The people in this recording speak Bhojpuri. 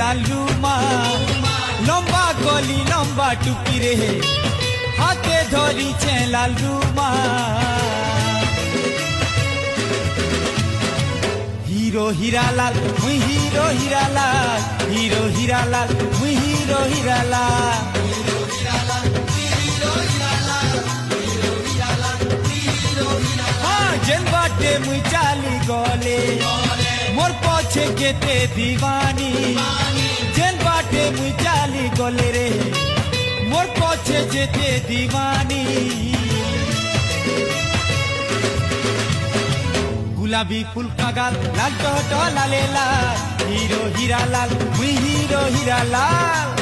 लाल रुमाल लंबा गली लंबा टुपी रे हाथे धरी लाल रुमाल हीरो हीरालाल मुई हीरो हीरालाल हीरो हीरालाल मुई हीरो हीरालाल हाँ जेल बाटे मुई चाली गले मोर पछे केते दीवानी जेल बाटे मुई चाली गले रे मोर पछे जेते दीवानी गुलाबी फूल का गाल लाल टहटह लाले लाल हीरो हीरालाल मुई हीरो हीरालाल